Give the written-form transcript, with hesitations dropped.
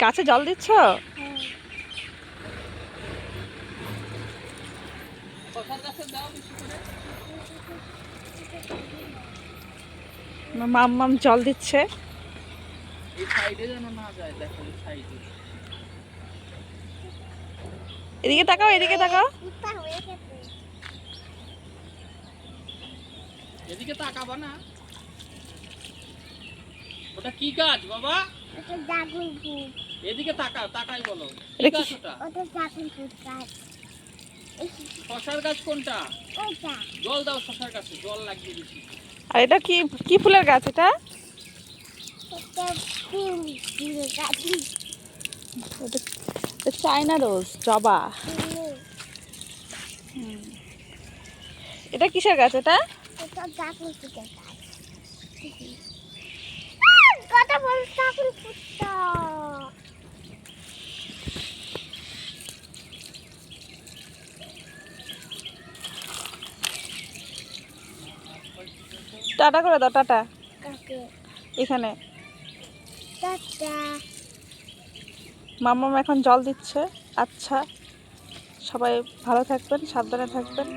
গাছে জল দিচ্ছ? মাম্মাম জল দিচ্ছে। এদিকে তাকাও, এদিকে তাকাও। এদিকে তাকাবা না। ওটা কি গাছ বাবা? ওটা ড্রাগন ফ্রুট। এদিকে তাকাও, তাকাই বলো কি এটা কি? গাছ ওটা? ওটা ড্রাগন ফ্রুট গাছ। শশার গাছ কোনটা? ওইটা। জল দাও শশার গাছে, জল লাগবে বেশি। আর এটা কি কি ফুলের গাছ এটা? ওটা ফুলের গাছ। এটা চায়না রোজ, জবা। এটা কিসের গাছ এটা? ওটা ড্রাগন ফ্রুটের গাছ। কথা বল ড্রাগন ফ্রুটটা। টাটা করে দাও, টাটা। কাকে? এখানে টাটা। মাম্মাম এখন জল দিচ্ছে। আচ্ছা, সবাই ভালো থাকবেন, সাবধানে থাকবেন।